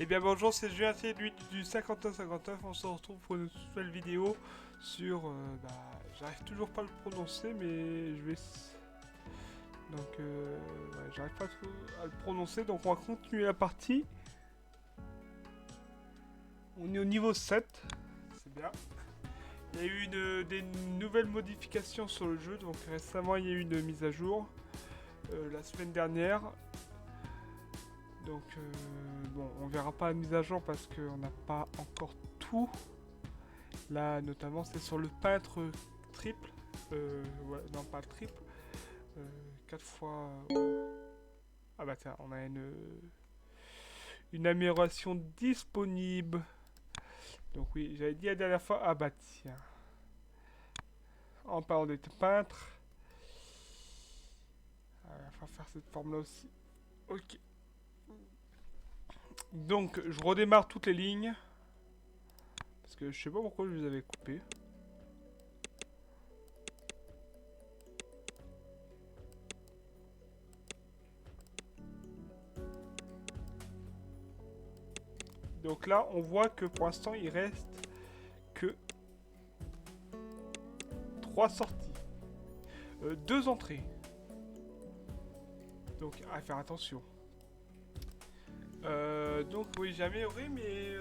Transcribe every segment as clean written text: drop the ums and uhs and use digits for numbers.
Eh bien bonjour, c'est Julien lui du 5959, on se retrouve pour une nouvelle vidéo sur... j'arrive toujours pas à le prononcer, mais je vais... Donc, ouais, j'arrive pas trop à le prononcer, donc on va continuer la partie. On est au niveau 7, c'est bien. Il y a eu des nouvelles modifications sur le jeu, donc récemment il y a eu une mise à jour, la semaine dernière. Donc, bon, on verra pas la mise à jour parce qu'on n'a pas encore tout. Là, notamment, c'est sur le peintre triple. Ouais, non, pas le triple. 4 fois. Ah bah tiens, on a une amélioration disponible. Donc oui, j'avais dit la dernière fois. Ah bah tiens. En parlant des peintres. Il va faire cette forme là aussi. Ok. Donc, je redémarre toutes les lignes. Parce que je sais pas pourquoi je les avais coupées. Donc là, on voit que pour l'instant, il reste que 3 sorties. 2 entrées. Donc, à faire attention. Donc, oui, j'ai amélioré, mais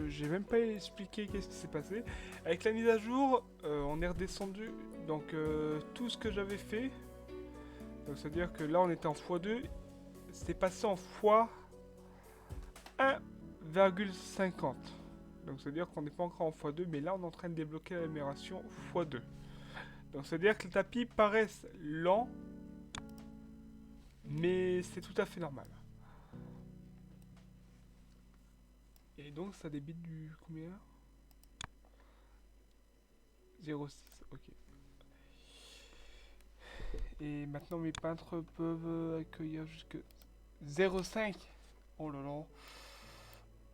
j'ai même pas expliqué qu'est-ce qui s'est passé. Avec la mise à jour, on est redescendu. Donc, tout ce que j'avais fait. Donc, c'est-à-dire que là, on était en x2. C'est passé en x1,50. Donc, c'est-à-dire qu'on n'est pas encore en x2, mais là, on est en train de débloquer l'amélioration x2. Donc, c'est-à-dire que les tapis paraissent lents, mais c'est tout à fait normal. Et donc ça débite du combien? 0,6, ok. Et maintenant mes peintres peuvent accueillir jusque 0,5. Oh là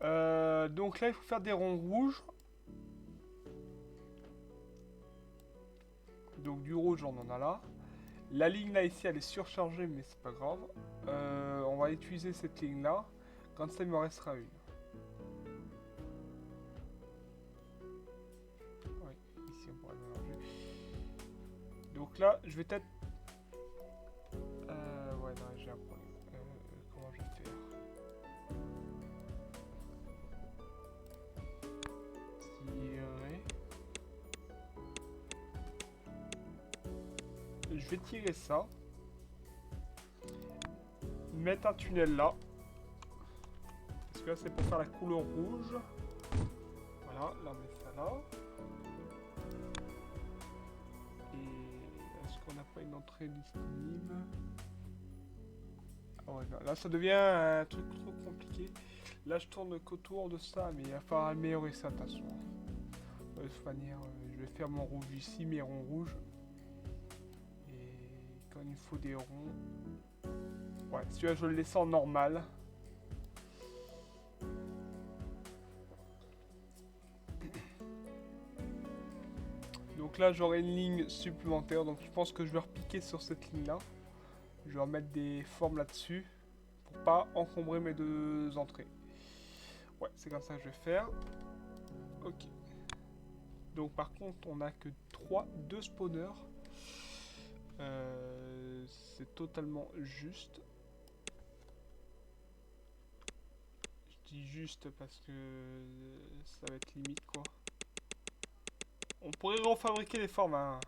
là. Donc là il faut faire des ronds rouges. Donc du rouge on en a là. La ligne là ici elle est surchargée mais c'est pas grave. On va utiliser cette ligne là. Quand ça il me restera une. Oui, ici on pourra mélanger. Donc là je vais peut-être... ouais non j'ai un problème. Comment je vais faire? Tirer. Je vais tirer ça. Mettre un tunnel là. Parce que là c'est pour faire la couleur rouge. Voilà, là on met ça là. Et est-ce qu'on n'a pas une entrée disponible? Ah ouais, là ça devient un truc trop compliqué. Là je tourne qu'autour de ça, mais il va falloir améliorer ça de toute façon. De toute manière, je vais faire mon rouge ici, mes ronds rouges. Et quand il faut des ronds... Ouais, celui-là je le laisse en normal. Donc là j'aurai une ligne supplémentaire, donc je pense que je vais repiquer sur cette ligne là. Je vais remettre des formes là-dessus pour pas encombrer mes 2 entrées. Ouais, c'est comme ça que je vais faire. Ok. Donc par contre on a que 2 spawners. C'est totalement juste. Je dis juste parce que ça va être limite quoi. On pourrait refabriquer les formes hein.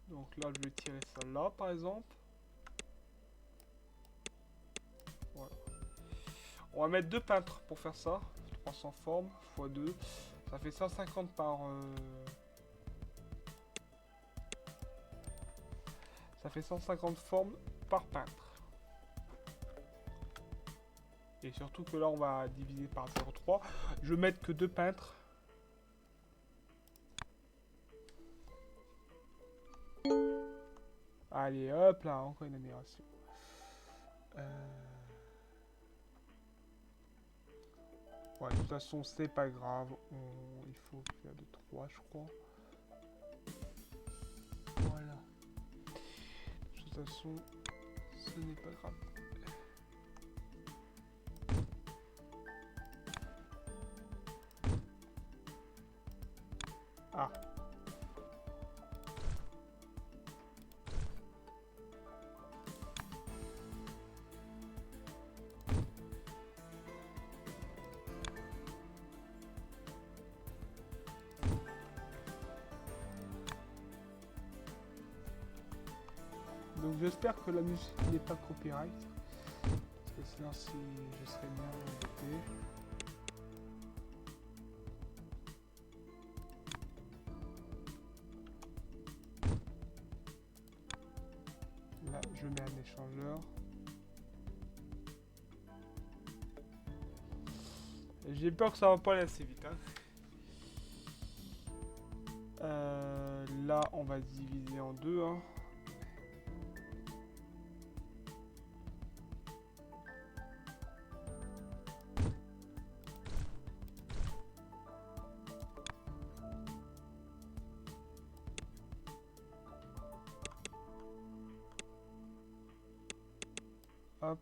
Donc là je vais tirer ça là par exemple. Voilà. On va mettre 2 peintres pour faire ça. 300 formes x 2. Ça fait 150 par... Ça fait 150 formes par peintre. Et surtout que là on va diviser par 0,3. Je vais mettre que 2 peintres. Allez hop là, encore une amélioration. Ouais, de toute façon c'est pas grave. Il faut faire de 3 je crois. Voilà. De toute façon, ce n'est pas grave. Ah. Donc j'espère que la musique n'est pas copyright. Parce que sinon si je serais bien embêté. Là je mets un échangeur. J'ai peur que ça va pas aller assez vite. Hein. Là on va diviser en deux. Hein. Hop.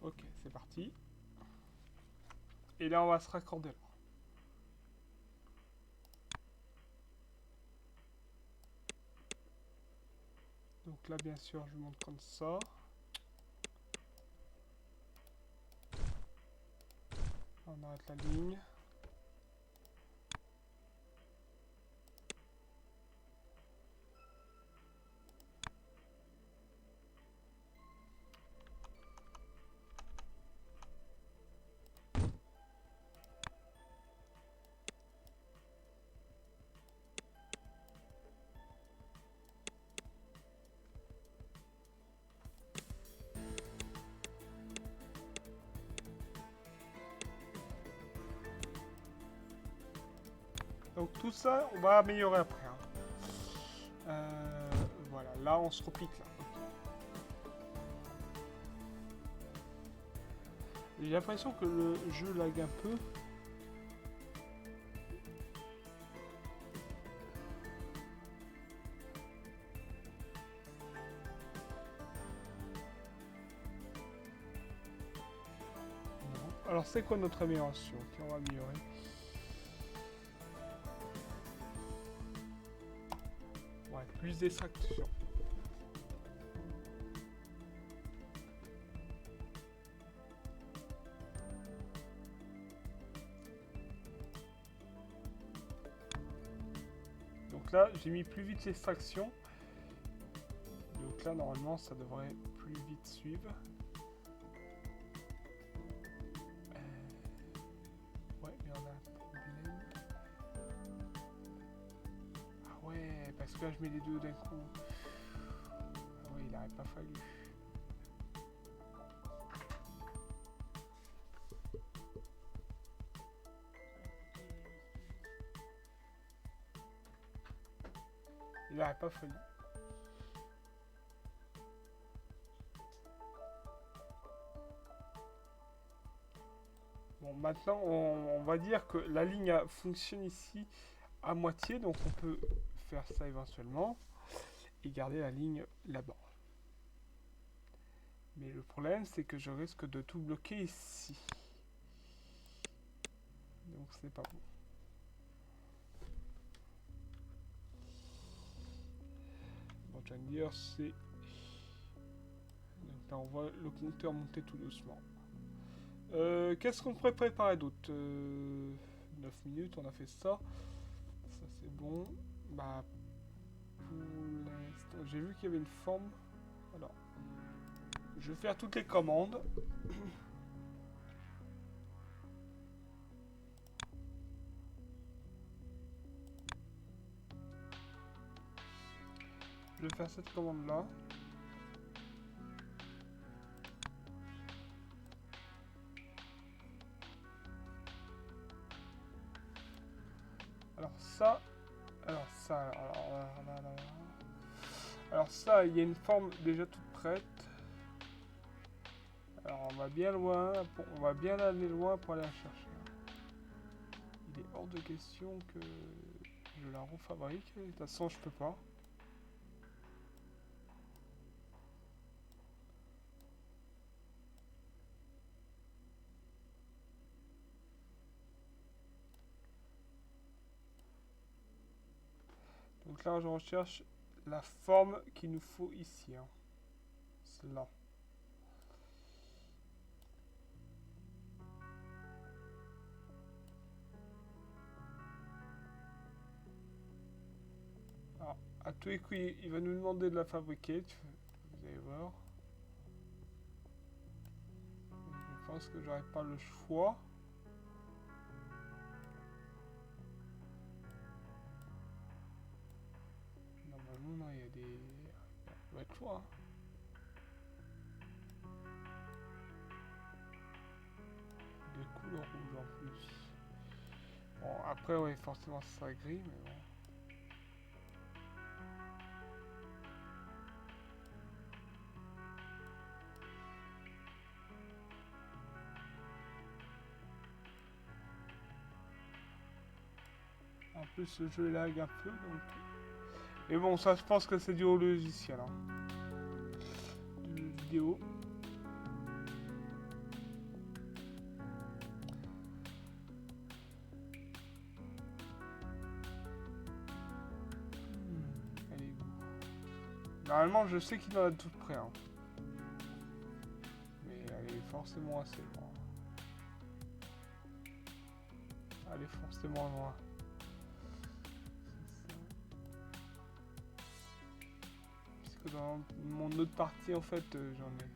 Ok, c'est parti. Et là, on va se raccorder là. Donc là, bien sûr, je monte comme ça. On arrête la ligne. Donc tout ça, on va améliorer après. Hein. Voilà, là on se repique là. J'ai l'impression que le jeu lag un peu. Non. Alors c'est quoi notre amélioration? Ok, on va améliorer. Ouais, plus d'extraction. Donc là, j'ai mis plus vite l'extraction. Donc là, normalement, ça devrait plus vite suivre. Ouais, mais on a un problème. Ah ouais, parce que là, je mets les deux d'un coup. Ah ouais, il n'aurait pas fallu. Il n'aurait pas fallu. Bon, maintenant, on va dire que la ligne fonctionne ici à moitié, donc on peut faire ça éventuellement et garder la ligne là-bas. Mais le problème, c'est que je risque de tout bloquer ici. Donc c'est pas bon. Bon, tu vas me dire, c'est... Donc là, on voit le compteur monter tout doucement. Qu'est-ce qu'on pourrait préparer d'autre 9 minutes, on a fait ça. Ça, c'est bon. Bah, pour l'instant, j'ai vu qu'il y avait une forme. Alors, je vais faire toutes les commandes. Je vais faire cette commande là. Alors ça, il y a une forme déjà toute prête. Alors on va bien loin, on va bien aller loin pour aller la chercher. Il est hors de question que je la refabrique. De toute façon, je peux pas. Donc là, je recherche la forme qu'il nous faut ici. Hein. Celle-là. Alors, à tous les coups, il va nous demander de la fabriquer. Vous allez voir. Je pense que j'aurai pas le choix. Normalement, non, il y a des... Il va être choix. Hein. Des couleurs rouges en plus. Bon, après, oui, forcément, ça sera gris, mais bon. En plus, le jeu lag un peu, donc... Mais bon, ça, je pense que c'est dû au logiciel. Hein. Du vidéo. Elle est où? Normalement, je sais qu'il en a tout près. Hein. Mais elle est forcément assez loin. Elle est forcément loin. Parce que dans mon autre partie, en fait, j'en ai.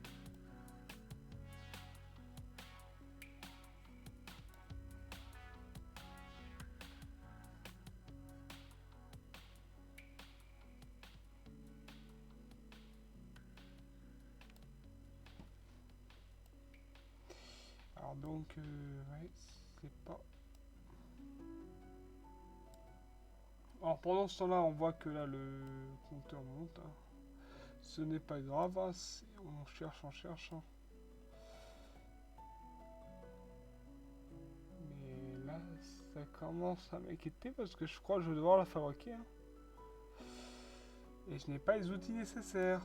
Alors donc, ouais, c'est pas... Alors pendant ce temps-là, on voit que là, le compteur monte. Hein. Ce n'est pas grave, hein, on cherche, on cherche. Hein. Mais là, ça commence à m'inquiéter parce que je crois que je vais devoir la fabriquer. Hein. Et je n'ai pas les outils nécessaires.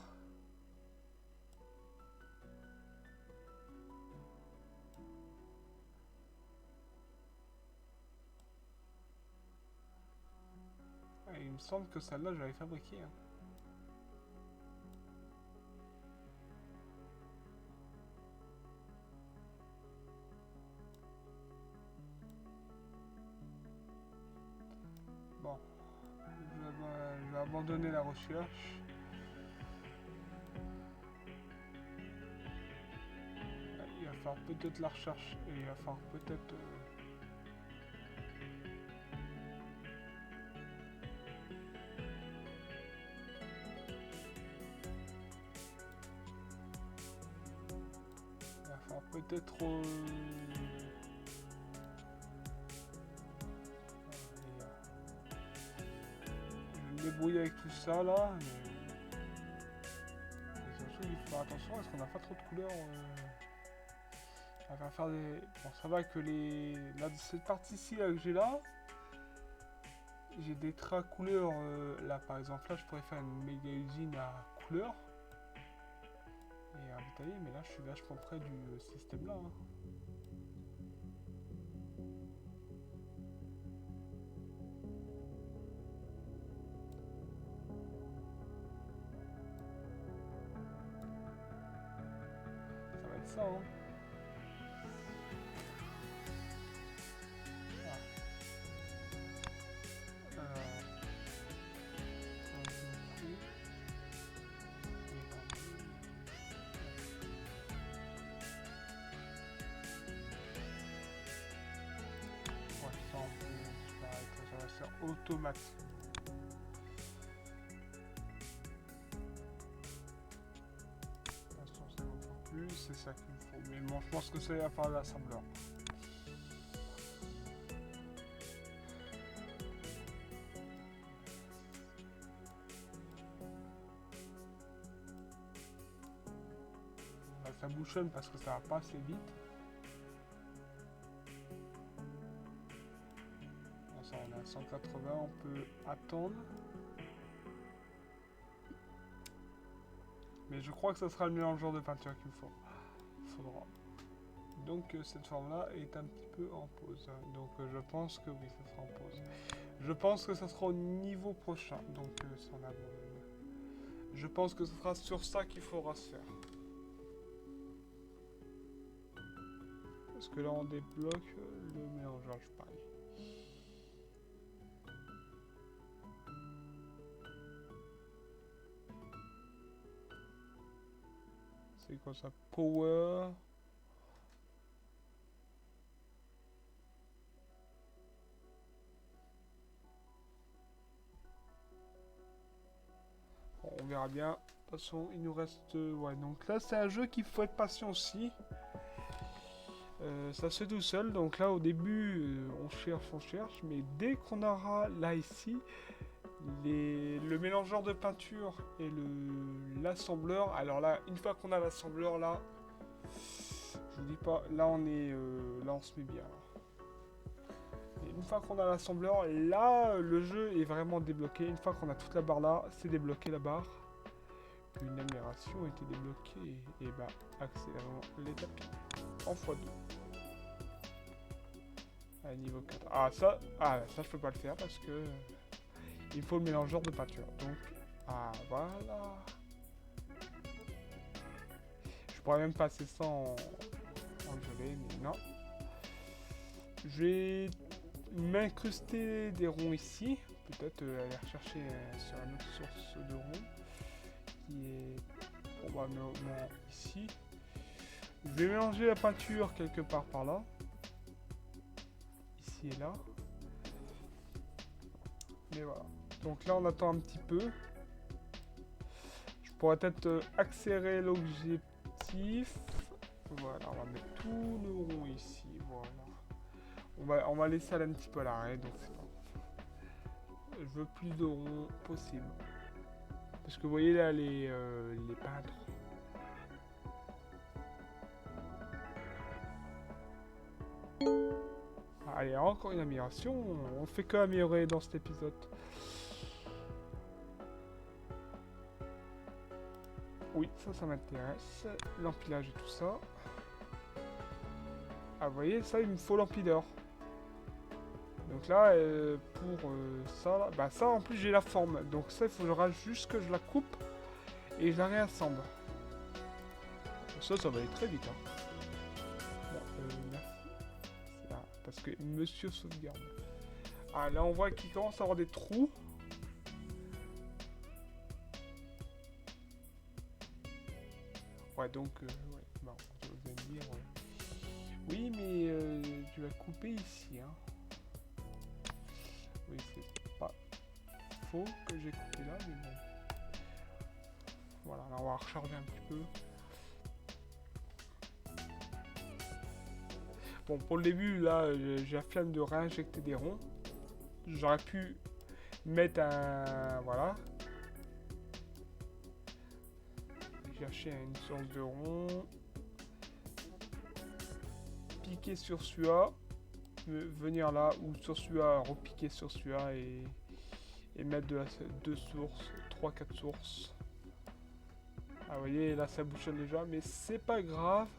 Et il me semble que celle-là, je l'avais fabriquée. Hein. Bon, je vais abandonner la recherche. Il va falloir peut-être la recherche. Et il va falloir peut-être... il va falloir peut-être... je me débrouille avec tout ça là. Mais surtout, il faut faire attention parce qu'on n'a pas trop de couleurs. On va faire des... Bon, ça va que les... Là, cette partie-ci là, que j'ai là, j'ai des traits couleurs. Là, par exemple, là, je pourrais faire une méga usine à couleurs. Et ravitailler, mais là, je suis vachement près du système là. Hein. Ça va être ça, hein. Automatique. Plus, c'est ça qu'il me faut. Mais bon, je pense que ça va faire l'assembleur. Là, ça bouchonne parce que ça va pas assez vite. Ça, on est à 180, on peut attendre. Mais je crois que ça sera le mélangeur de peinture qu'il me faut. Il faudra donc cette forme-là est un petit peu en pause. Donc je pense que oui, ça sera en pause. Je pense que ça sera au niveau prochain. Donc ça en a... Je pense que ce sera sur ça qu'il faudra se faire. Parce que là on débloque le mélangeage pareil. C'est quoi ça? Power. Bon, on verra bien. De toute façon, il nous reste... ouais, donc là, c'est un jeu qu'il faut être patient aussi. Ça se fait tout seul. Donc là, au début, on cherche. Mais dès qu'on aura là, ici, le mélangeur de peinture et l'assembleur. Alors là, une fois qu'on a l'assembleur, là... Je vous dis pas, là, on est... là, on se met bien. Et une fois qu'on a l'assembleur, là, le jeu est vraiment débloqué. Une fois qu'on a toute la barre là, c'est débloqué la barre. Une amélioration a été débloquée. Et bah, accélérons les tapis en x2. À niveau 4. Ça, je peux pas le faire parce que il faut le mélangeur de peinture. Donc, voilà. Je pourrais même passer ça en gelée, mais non. Je vais m'incruster des ronds ici. Peut-être aller rechercher sur une autre source de ronds. Qui est probablement ici. Je vais mélanger la peinture quelque part par là. Ici et là. Mais voilà. Donc là on attend un petit peu. Je pourrais peut-être accélérer l'objectif. Voilà, on va mettre tous nos ronds ici. Voilà. On va laisser aller un petit peu à l'arrêt. Donc c'est pas grave. Je veux plus de ronds possible. Parce que vous voyez là les peintres. Allez, encore une amélioration. On fait que améliorer dans cet épisode. Oui, ça m'intéresse. L'empilage et tout ça. Ah, vous voyez, ça, il me faut l'empileur. Donc là, pour ça, là, bah ça, en plus, j'ai la forme. Donc ça, il faut que je rajoute juste que je la coupe et je la réassemble. Ça va aller très vite. Hein. Bon, merci. Là, parce que monsieur sauvegarde. Ah, là, on voit qu'il commence à avoir des trous. Ouais, donc, ouais, bon, je vais dire, ouais. Oui, mais tu vas couper ici, hein. Oui, c'est pas faux que j'ai coupé là, mais bon. Voilà, là, on va recharger un petit peu. Bon, pour le début, là, j'ai la flemme de réinjecter des ronds. J'aurais pu mettre un... Voilà. Chercher une source de rond. Piquer sur celui-là. Venir là, ou sur celui-là, repiquer sur celui-là et mettre deux sources, 3-4 sources. Ah, vous voyez, là, ça bouchonne déjà, mais c'est pas grave.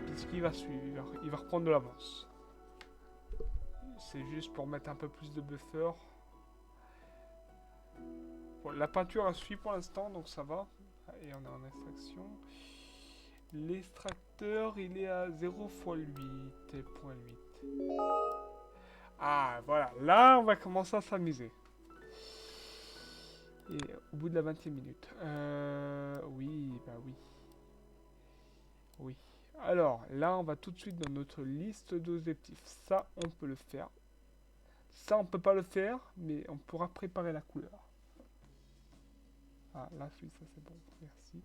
Puisqu'il va suivre, il va reprendre de l'avance. C'est juste pour mettre un peu plus de buffer. Bon, la peinture elle suit pour l'instant, donc ça va. Et on est en extraction. L'extracteur, il est à 0 x 8.8. Ah, voilà. Là, on va commencer à s'amuser. Et au bout de la 20e minute. Oui, bah oui. Oui. Alors, là, on va tout de suite dans notre liste d'objectifs. Ça, on peut le faire. Ça, on peut pas le faire, mais on pourra préparer la couleur. Ah, là, ça c'est bon. Merci.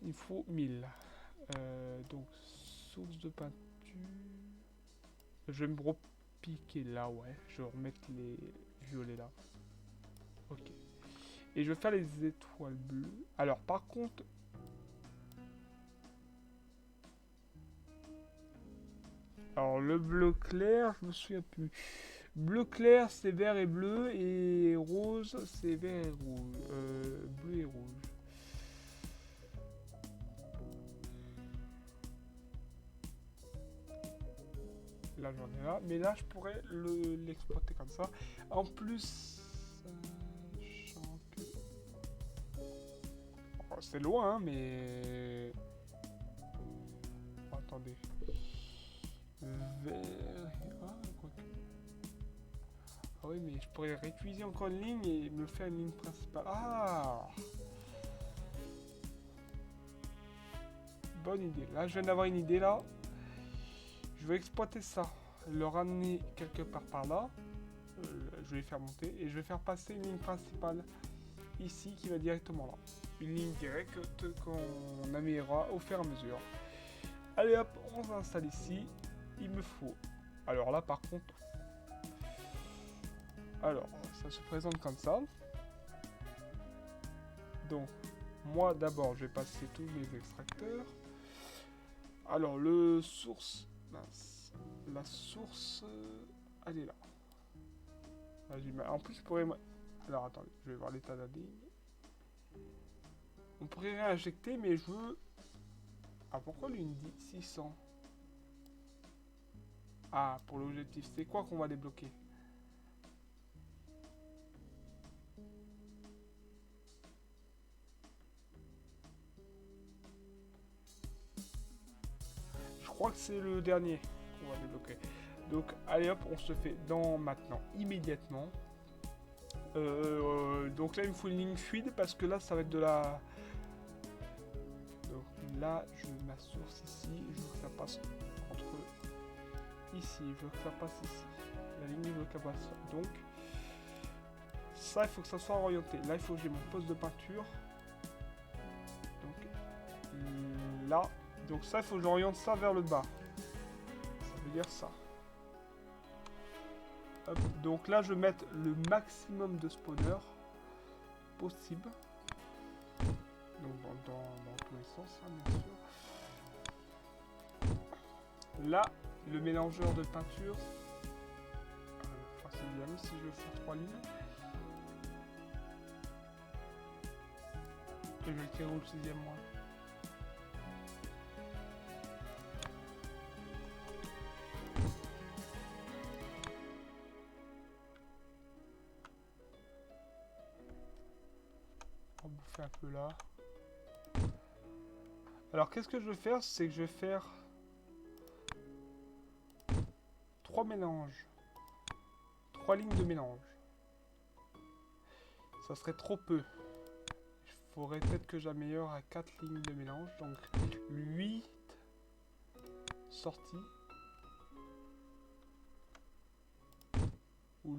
Il faut 1000. Donc, source de peinture. Je vais me repiquer là, ouais. Je vais remettre les violets là. Ok. Et je vais faire les étoiles bleues. Alors, par contre... Alors, le bleu clair, je me souviens plus. Bleu clair, c'est vert et bleu. Et rose, c'est vert et rouge. Bleu et rouge. Là, j'en ai là. Mais là, je pourrais l'exploiter comme ça. En plus... je sens que... oh, c'est loin, hein, mais... oh, attendez. Vert... ah, quoi que... ah oui, mais je pourrais réutiliser encore une ligne et me faire une ligne principale. Ah! Bonne idée. Là, je viens d'avoir une idée, là. Je vais exploiter ça. Le ramener quelque part par là. Je vais les faire monter. Et je vais faire passer une ligne principale ici qui va directement là. Une ligne directe qu'on améliorera au fur et à mesure. Allez hop, on s'installe ici. Il me faut... alors là, par contre... alors, ça se présente comme ça. Donc, moi, d'abord, je vais passer tous mes extracteurs. Alors, le source... mince. La source... elle est là. En plus, je pourrais... alors, attendez, je vais voir l'état de la ligne. On pourrait réinjecter, mais je veux... ah, pourquoi lui me dit 600? Ah, pour l'objectif, c'est quoi qu'on va débloquer? Je crois que c'est le dernier qu'on va débloquer. Donc, allez hop, on se fait dans maintenant, immédiatement. Donc là, il me faut une ligne fluide parce que là, ça va être de la... donc là, je mets ma source ici. Je veux que ça passe entre... ici, je veux que ça passe ici. La ligne, je veux qu'elle passe. Donc, ça, il faut que ça soit orienté. Là, il faut que j'ai mon poste de peinture. Donc, là. Donc ça, il faut que j'oriente ça vers le bas. Ça veut dire ça. Hop. Donc là, je vais mettre le maximum de spawners possible. Donc dans tous les sens, hein, bien sûr. Là, le mélangeur de peinture. C'est bien si je veux faire 3 lignes. Et je vais le tirer au 6e moi. On va bouffer un peu là. Alors qu'est-ce que je vais faire? C'est que je vais faire 3 mélanges. 3 lignes de mélange. Ça serait trop peu. Il faudrait peut-être que j'améliore à 4 lignes de mélange. Donc 8 sorties. Ou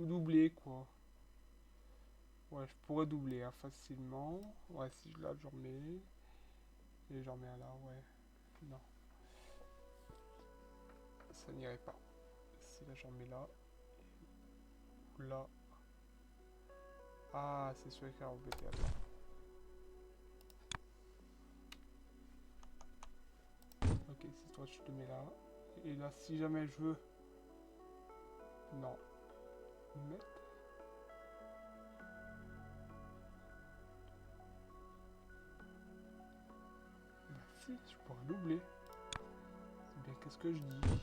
doubler quoi. Ouais, je pourrais doubler hein, facilement. Ouais, si je là, j'en mets. Et j'en mets un là, ouais. Non. Ça n'irait pas. Si là, j'en mets là. Là. Ah, c'est celui qui a embêté. Attends. Ok, c'est toi, je te mets là. Et là, si jamais je veux... non. Mettre. Bah si, je pourrais doubler. C'est bien, qu'est-ce que je dis?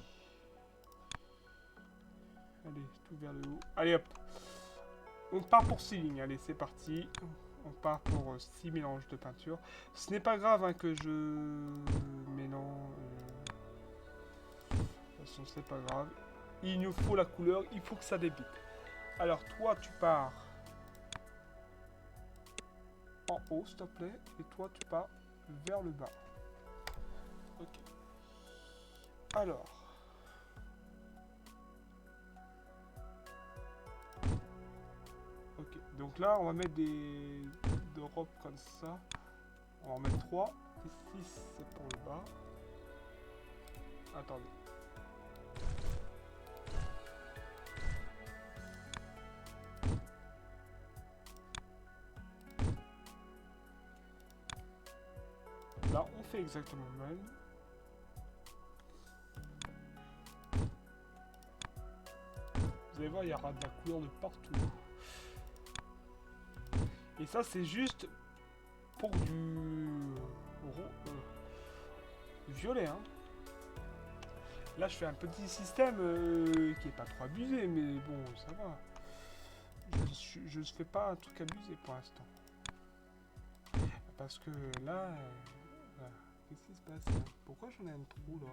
Allez, tout vers le haut. Allez hop. On part pour 6 lignes. Allez, c'est parti. On part pour 6 mélanges de peinture. Ce n'est pas grave hein, que je mélange. De toute façon, c'est pas grave. Il nous faut la couleur. Il faut que ça débite. Alors, toi, tu pars en haut, s'il te plaît. Et toi, tu pars vers le bas. Ok. Alors. Ok. Donc là, on va mettre des drops comme ça. On va en mettre 3. Et 6, c'est pour le bas. Attendez. Là, on fait exactement le même. Vous allez voir, il y aura de la couleur de partout. Et ça, c'est juste pour du violet. Hein. Là, je fais un petit système qui est pas trop abusé, mais bon, ça va. Je ne fais pas un truc abusé pour l'instant. Parce que là... voilà. Qu'est-ce qui se passe là? Pourquoi j'en ai un trou là?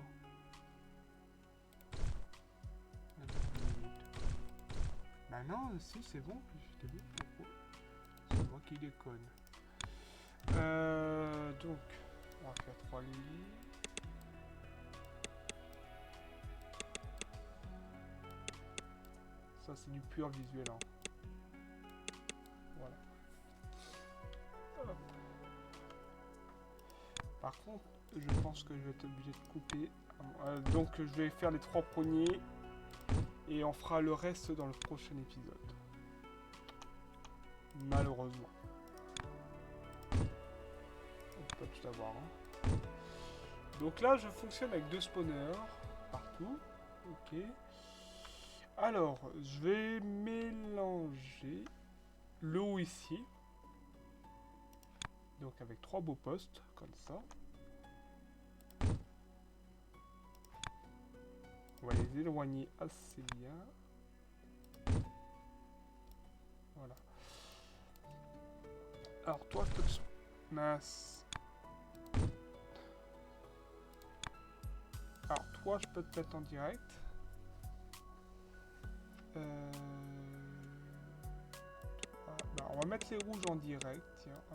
Bah non, si, c'est bon. Je t'ai dit pourquoi. C'est moi qui déconne. Donc, on va faire 3 lignes. Ça, c'est du pur visuel. Hein. Voilà. Hop. Par contre, je pense que je vais être obligé de couper. Donc, je vais faire les 3 premiers. Et on fera le reste dans le prochain épisode. Malheureusement. On peut pas tout avoir. Hein. Donc là, je fonctionne avec 2 spawners partout. Ok. Alors, je vais mélanger l'eau ici. Donc avec 3 beaux postes, comme ça. On va les éloigner assez bien. Voilà. Alors toi, je peux te... Mince. Alors toi, je peux te mettre en direct. Ah, bah, on va mettre les rouges en direct, tiens. Ah.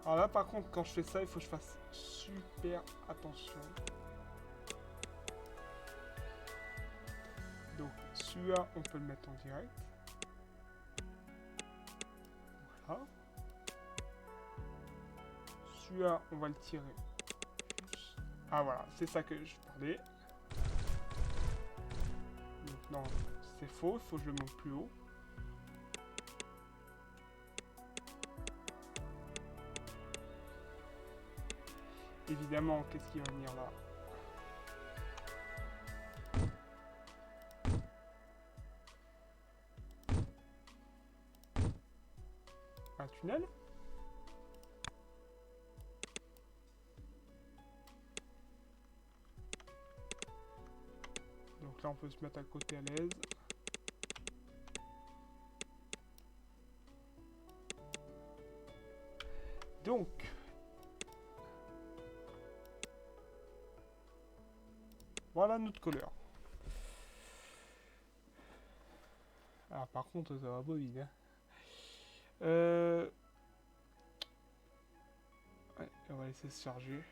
Alors là, par contre, quand je fais ça, il faut que je fasse super attention. Donc, celui-là, on peut le mettre en direct. Voilà. Celui-là, on va le tirer. Ah voilà, c'est ça que je parlais. Donc, non, c'est faux, il faut que je le monte plus haut. Évidemment, qu'est-ce qui va venir là? Un tunnel? Donc là, on peut se mettre à côté à l'aise. Donc... voilà notre couleur. Ah, par contre, ça va pas vite. Hein. Ouais, on va laisser se charger.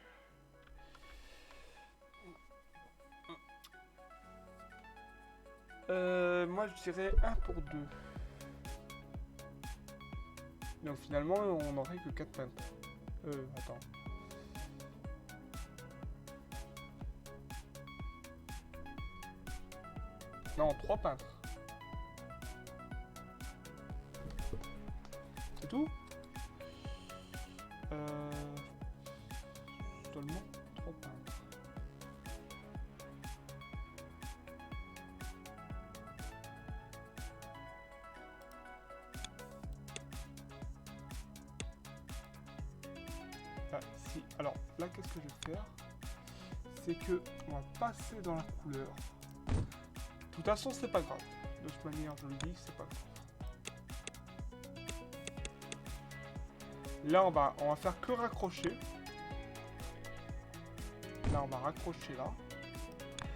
Moi, je dirais 1 pour 2. Donc finalement, on n'aurait que 4 peintres. Attends. Non, 3 peintres. C'est tout? Seulement 3 peintres. Ah, si. Alors, là, qu'est-ce que je vais faire? C'est que on va passer dans la couleur. De toute façon, c'est pas grave. De toute manière, je le dis, c'est pas grave. Là, on va faire que raccrocher. Là, on va raccrocher là. De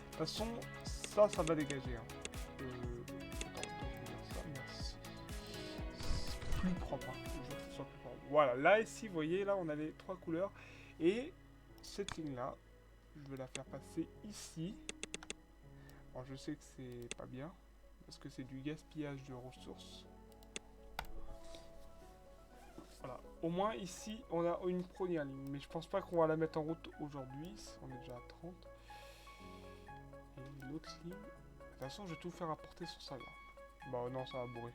toute façon, ça va dégager. Hein. Attends, je vais dire ça, merci. C'est plus propre. Hein. Je veux que ce soit plus propre. Voilà, là, ici, vous voyez, là, on a les 3 couleurs. Et cette ligne-là, je vais la faire passer ici. Alors, je sais que c'est pas bien. Parce que c'est du gaspillage de ressources. Voilà, au moins ici on a une première ligne, mais je pense pas qu'on va la mettre en route aujourd'hui, on est déjà à 30. Et l'autre ligne, de toute façon je vais tout faire apporter sur ça là. Bah non, ça va bourrer.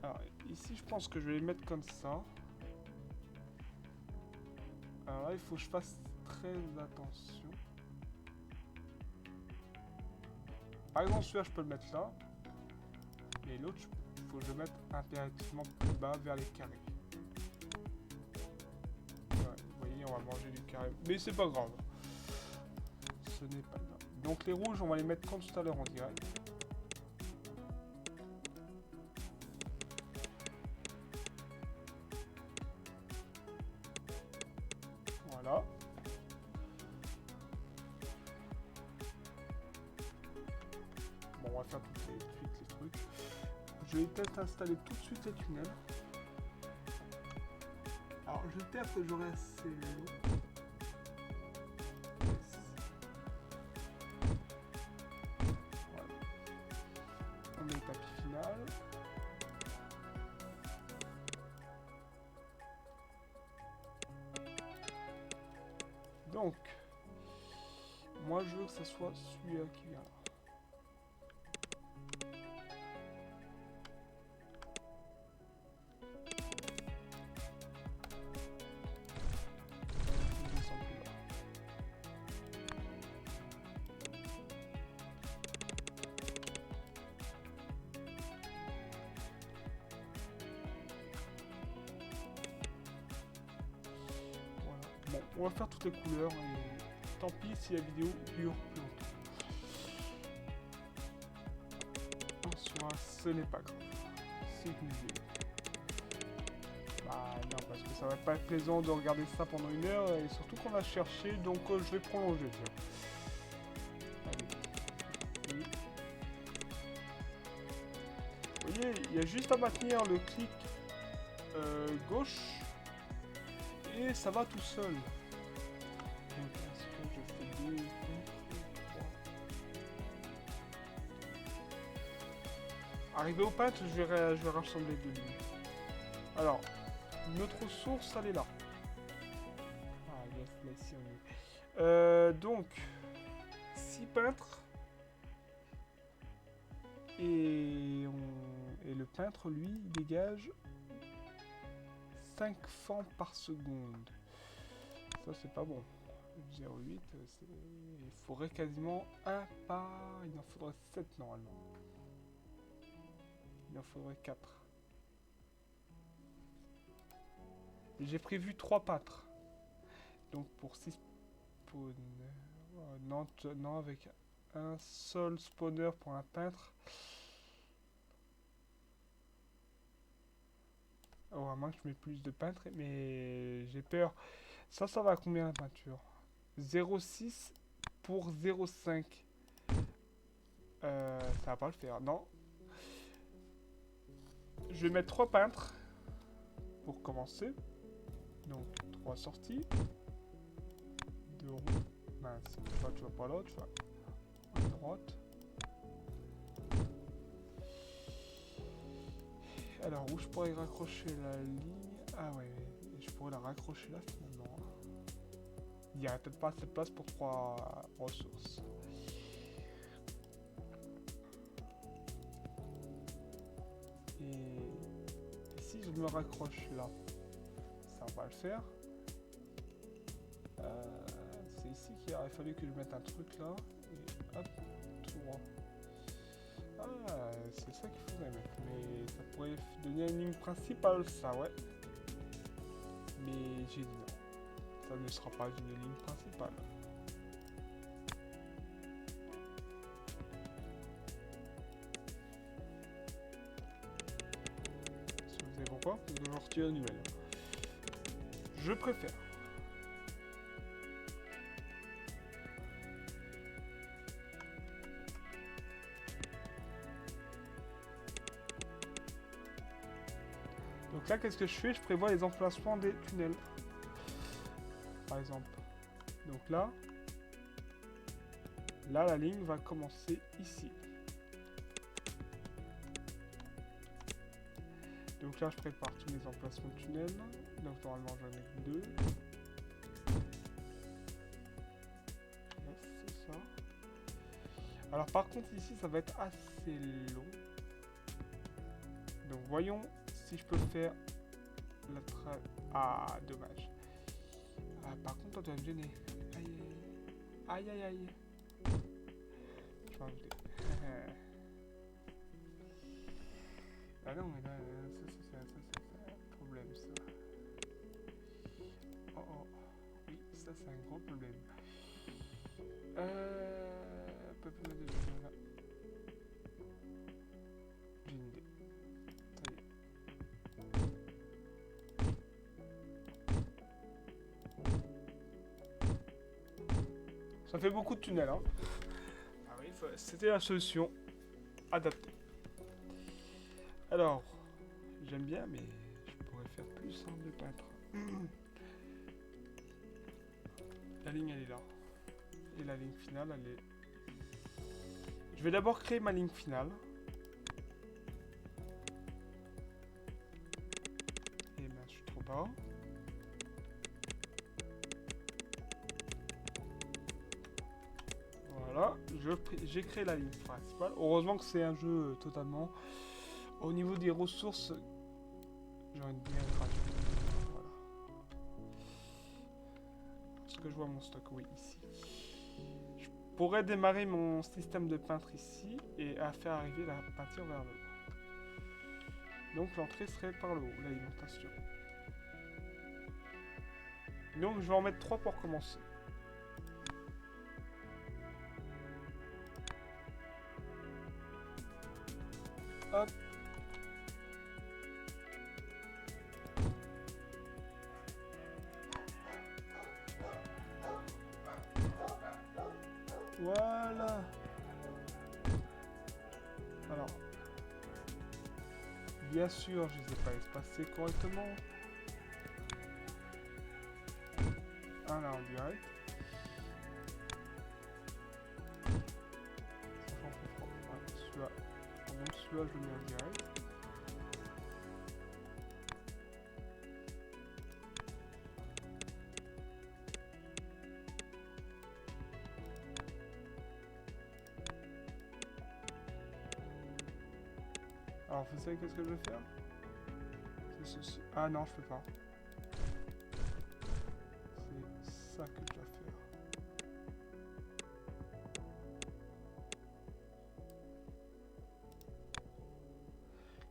Alors ici je pense que je vais les mettre comme ça. Alors là il faut que je fasse très attention. par exemple celui-là je peux le mettre là. Et l'autre, il faut que je le mette impérativement plus bas vers les carrés. Ouais, vous voyez, on va manger du carré. Mais c'est pas grave. Ce n'est pas grave. Donc les rouges, on va les mettre comme tout à l'heure en direct. Voilà. Bon, on va faire tout de suite les trucs. Je vais peut-être installer tout de suite les tunnels. Alors, j'espère que j'aurai assez long. Voilà. On met le tapis final. Donc, moi je veux que ce soit celui-là qui vient là. Il descend plus bas. Voilà. Bon, on va faire toutes les couleurs et tant pis si la vidéo dure plus longtemps. En soi, ce n'est pas grave. C'est une vidéo. Bah non, parce que ça va pas être plaisant de regarder ça pendant 1 heure et surtout qu'on va chercher, donc je vais prolonger. Allez. Vous voyez, il y a juste à maintenir le clic gauche et ça va tout seul. Donc, est-ce que je fais 2, 3. Arrivé au peintre, je vais rassembler 2 lignes. Alors, notre source, elle est là. Ah, yes, là, ici, on est. Donc, 6 peintres. Et le peintre, lui, il dégage 5 formes par seconde. Ça, c'est pas bon. 0,8, il faudrait quasiment 1 par... Il en faudrait 7 normalement. Il en faudrait 4. J'ai prévu 3 peintres. Donc pour 6 spawners. Non, avec un seul spawner pour un peintre. Oh, à moins que je mette plus de peintres, mais j'ai peur. Ça va à combien la peinture? 0,6 pour 0,5. Ça va pas le faire, non. Je vais mettre 3 peintres pour commencer. Donc 3 sorties. 2 roues. Mince, toi tu vas pas là, tu vas à droite. Alors où je pourrais raccrocher la ligne? Ah ouais, je pourrais la raccrocher là finalement. Il n'y a peut-être pas assez de place pour 3 ressources. Et si je me raccroche là, ça va le faire. C'est ici qu'il aurait fallu que je mette un truc là. Et hop, tout droit. Ah, c'est ça qu'il faudrait mettre. Mais ça pourrait devenir une ligne principale, ça, ouais. Mais j'ai dit non. Ça ne sera pas une ligne principale. Vous savez pourquoi? Parce que je retire une nouvelle. Je préfère. Donc là, qu'est-ce que je fais? Je prévois les emplacements des tunnels. Par exemple. Donc là, la ligne va commencer ici. Donc là, je prépare tous les emplacements de tunnels. Donc normalement, j'en ai 2. C'est ça. Alors par contre, ici, ça va être assez long. Donc voyons si je peux faire la tra... Ah, dommage. Ah, par contre, toi, tu vas me gêner. Aïe, aïe, aïe. Je changer. Ah non, mais là, ça, c'est un problème, ça. Oh, oh. Oui, ça, c'est un gros problème. Peut plus mettre de jeu, là. J'ai une idée. Ça y est. Ça fait beaucoup de tunnels, hein. Ah oui, c'était la solution adaptée. Alors, j'aime bien, mais je pourrais faire plus hein, de peintre. La ligne, elle est là. Et la ligne finale, elle est... Je vais d'abord créer ma ligne finale. Et ben, je suis trop bas. Voilà, j'ai créé la ligne principale. Heureusement que c'est un jeu totalement... Au niveau des ressources, j'ai envie de dire gratuit. Voilà. Est-ce que je vois mon stock? Oui, ici. Je pourrais démarrer mon système de peintre ici et à faire arriver la peinture vers le haut. Donc l'entrée serait par le haut, l'alimentation. Donc je vais en mettre 3 pour commencer. Hop. Voilà. Alors, bien sûr, je ne les ai pas espacés correctement. Un là en direct. Celui-là, je le mets en direct. Alors, vous savez qu'est-ce que je vais faire? C'est ceci. Ah non, je peux pas. C'est ça que je dois faire.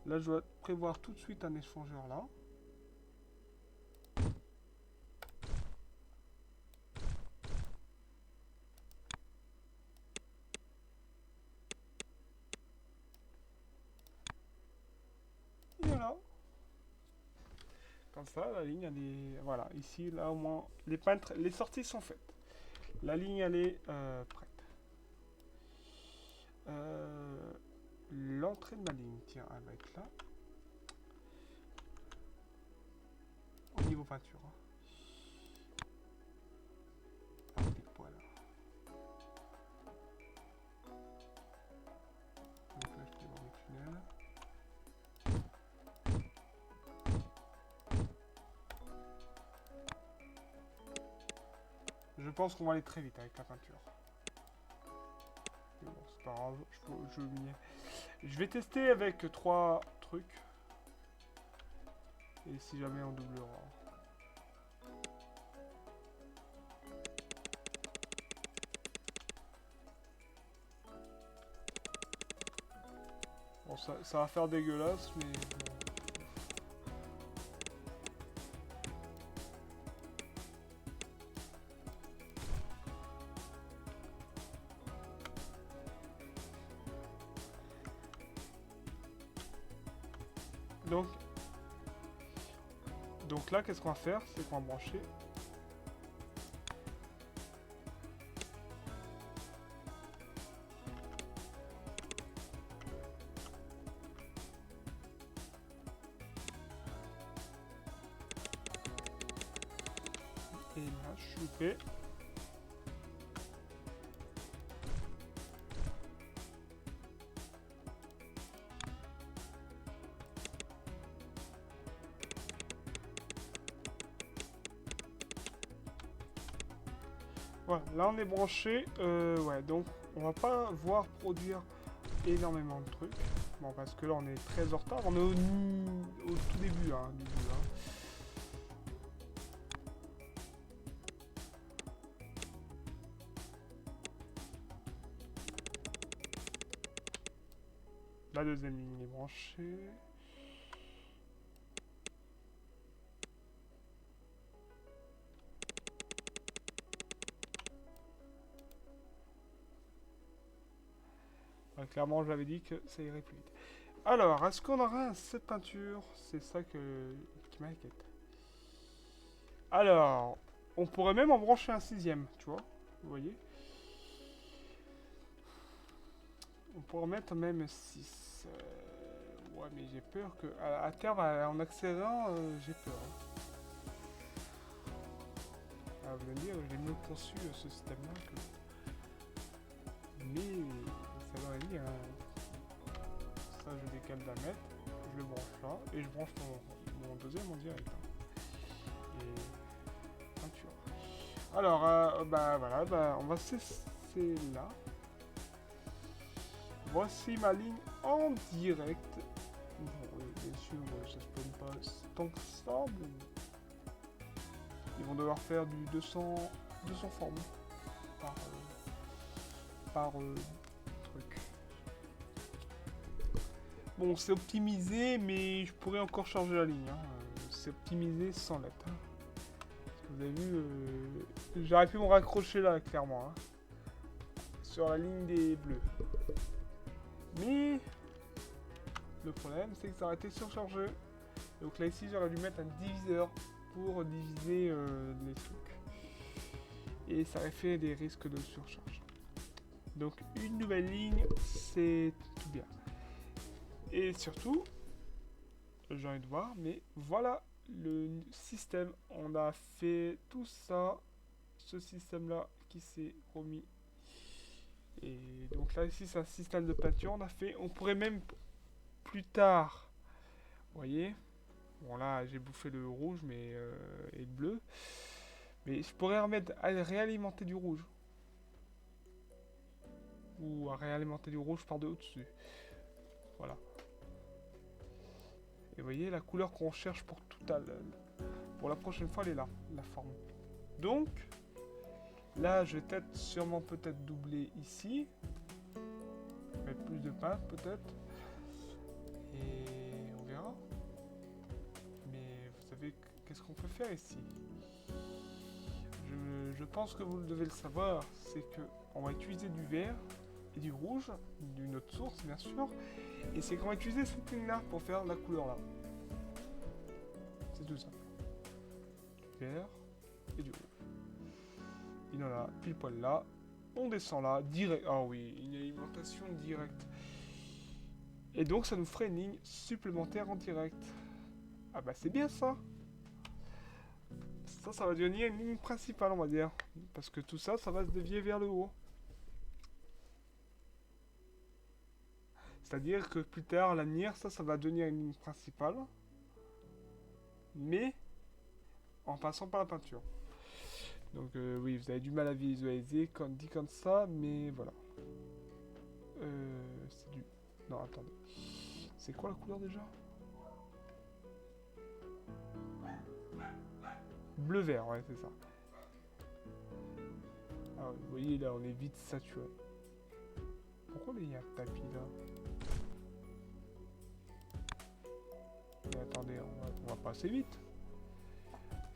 Là, je dois prévoir tout de suite un échangeur là. Et voilà. Comme ça, la ligne, elle est... Voilà, ici, là, au moins, les sorties sont faites. La ligne, elle est prête. L'entrée de ma ligne, tiens, elle va être là. Au niveau peinture. Ah, pile poil. Donc là, je peux voir le tunnel. Je pense qu'on va aller très vite avec la peinture. Mais bon, c'est pas grave, je vais tester avec 3 trucs. Et si jamais on doublera. Bon, ça va faire dégueulasse, mais... Donc là, qu'est-ce qu'on va faire? C'est qu'on va brancher. Et là, je suis loupé. Voilà, là on est branché. Ouais, donc on va pas voir produire énormément de trucs. Bon, parce que là on est très en retard. On est au tout début, hein, du jeu. Hein. La deuxième ligne est branchée. Clairement, j'avais dit que ça irait plus vite. Alors, est-ce qu'on aura un set peinture? C'est ça qui m'inquiète. Alors, on pourrait même en brancher un sixième, tu vois. Vous voyez? On pourrait mettre même 6. Ouais, mais j'ai peur que... À terme, en accélérant, j'ai peur. Hein. Ah, vous allez me dire, j'ai mieux conçu ce système-là que... Mais ça va aller, hein. Ça, je décale d'un mètre, je le branche là, et je branche mon deuxième en direct. Hein. Et peinture. Alors, bah voilà, bah, on va cesser là. Voici ma ligne en direct. Bon, oui, bien sûr, ça se peut pas tant que ça, mais... Ils vont devoir faire du 200 formes par truc. Bon, c'est optimisé, mais je pourrais encore changer la ligne. Hein. C'est optimisé sans lettres. Hein. Vous avez vu, j'aurais pu me raccrocher là, clairement. Hein. Sur la ligne des bleus. Mais le problème, c'est que ça aurait été surchargé. Donc là, ici, j'aurais dû mettre un diviseur pour diviser les trucs. Et ça aurait fait des risques de surcharge. Donc une nouvelle ligne, c'est tout bien. Et surtout, j'ai envie de voir, mais voilà le système. On a fait tout ça, ce système-là qui s'est remis. Et donc là, ici, c'est un système de peinture. On pourrait même plus tard, vous voyez. Bon là, j'ai bouffé le rouge et le bleu. Mais je pourrais remettre à réalimenter du rouge. Ou à réalimenter du rouge par de au-dessus. Voilà. Et vous voyez, la couleur qu'on cherche pour tout à l'heure. Pour la prochaine fois, elle est là, la forme. Donc, là, je vais sûrement peut-être doubler ici. Mettre plus de peintes, peut-être. Et on verra. Mais vous savez, qu'est-ce qu'on peut faire ici? Je pense que vous devez le savoir, c'est que on va utiliser du vert et du rouge, d'une autre source bien sûr, et c'est qu'on va utiliser cette ligne-là pour faire la couleur là. C'est tout simple. Du vert et du rouge. Il y en a pile poil là. On descend là, direct. Ah oui, une alimentation directe. Et donc ça nous ferait une ligne supplémentaire en direct. Ah bah c'est bien ça. Ça va devenir une ligne principale, on va dire. Parce que tout ça, ça va se dévier vers le haut. C'est-à-dire que plus tard, à l'avenir, ça va devenir une ligne principale. Mais en passant par la peinture. Donc oui, vous avez du mal à visualiser dit comme ça, mais voilà. C'est du... Non, attendez. C'est quoi la couleur déjà? Bleu-vert, ouais, c'est ça. Ah, vous voyez, là, on est vite saturé. Pourquoi il y a un tapis, là? Mais attendez, on va pas assez vite.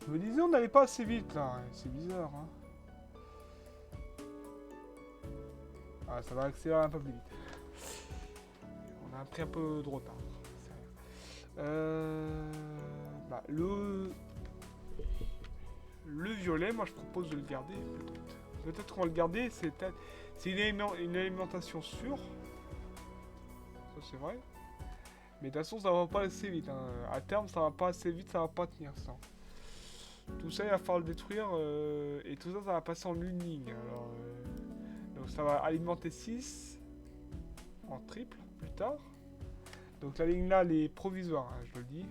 Je me disais, on n'allait pas assez vite, là. C'est bizarre, hein. Ah, ça va accélérer un peu plus vite. On a pris un peu de retard. Bah, le violet, moi je propose de le garder peut-être. Peut-être qu'on va le garder, c'est une alimentation sûre. Ça c'est vrai. Mais de toute façon ça va pas assez vite. Hein. À terme ça va pas assez vite, ça va pas tenir ça. Tout ça il va falloir le détruire et tout ça ça va passer en une ligne. Alors, donc ça va alimenter 6 en triple plus tard. Donc la ligne là elle est provisoire, hein, je le dis.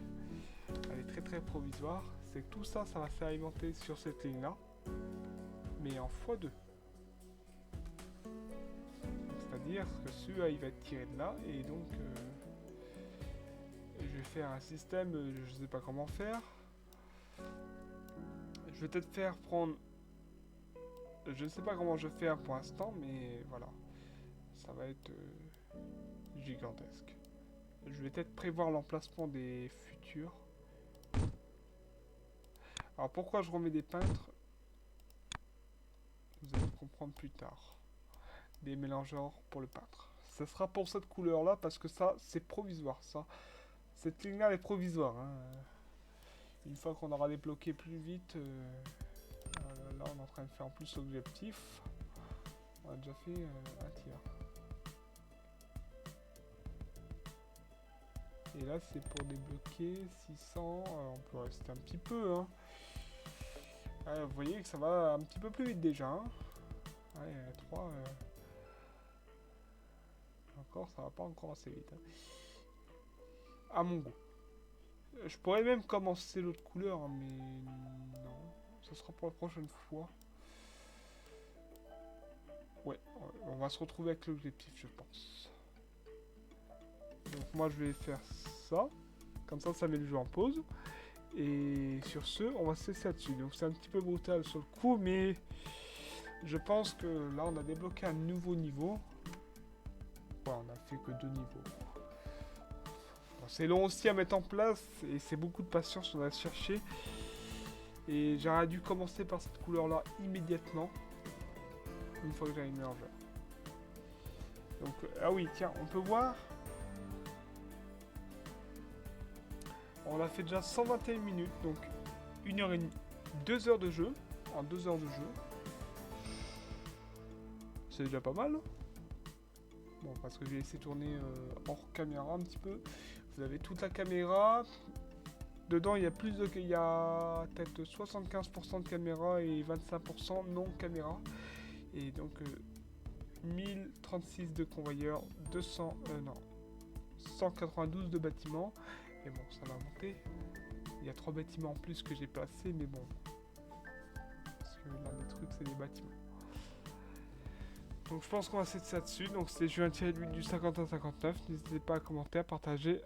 Elle est très très provisoire. C'est que tout ça, ça va s'alimenter sur cette ligne là. Mais en x2. C'est-à-dire que celui-là il va être tiré de là. Et donc je vais faire un système, je sais pas comment faire. Je vais peut-être faire prendre... Je ne sais pas comment je vais faire pour l'instant, mais voilà. Ça va être... gigantesque. Je vais peut-être prévoir l'emplacement des futurs. Alors pourquoi je remets des peintres? Vous allez comprendre plus tard. Des mélangeurs pour le peintre. Ça sera pour cette couleur là parce que ça c'est provisoire ça. Cette ligne là est provisoire. Hein. Une fois qu'on aura débloqué plus vite. Là on est en train de faire en plus l'objectif. On a déjà fait un tiers. Et là c'est pour débloquer 600. On peut rester un petit peu. Hein. Vous voyez que ça va un petit peu plus vite déjà. Hein. Ouais, 3. Encore, ça va pas encore assez vite. Hein. À mon goût. Je pourrais même commencer l'autre couleur, hein, mais non. Ça sera pour la prochaine fois. Ouais, on va se retrouver avec l'objectif, je pense. Donc moi, je vais faire ça. Comme ça met le jeu en pause. Et sur ce, on va se laisser là-dessus. Donc c'est un petit peu brutal sur le coup, mais je pense que là, on a débloqué un nouveau niveau. Ouais, on a fait que 2 niveaux. C'est long aussi à mettre en place et c'est beaucoup de patience, on a cherché. Et j'aurais dû commencer par cette couleur là immédiatement. Une fois que j'avais mis en jeu. Donc, ah oui, tiens, on peut voir. On a fait déjà 121 minutes, donc 1h30, 2 heures de jeu. En 2 heures de jeu. C'est déjà pas mal. Bon, parce que j'ai laissé tourner hors caméra un petit peu. Vous avez toute la caméra. Dedans, il y a il y a peut-être 75% de caméra et 25% non caméra. Et donc, 1036 de convoyeurs, 192 de bâtiments. Et bon, ça va monter. Il y a 3 bâtiments en plus que j'ai placés, mais bon. Parce que l'un des trucs, c'est des bâtiments. Donc je pense qu'on va céder ça dessus. Donc c'était Julien-8 du 51-59. N'hésitez pas à commenter, à partager.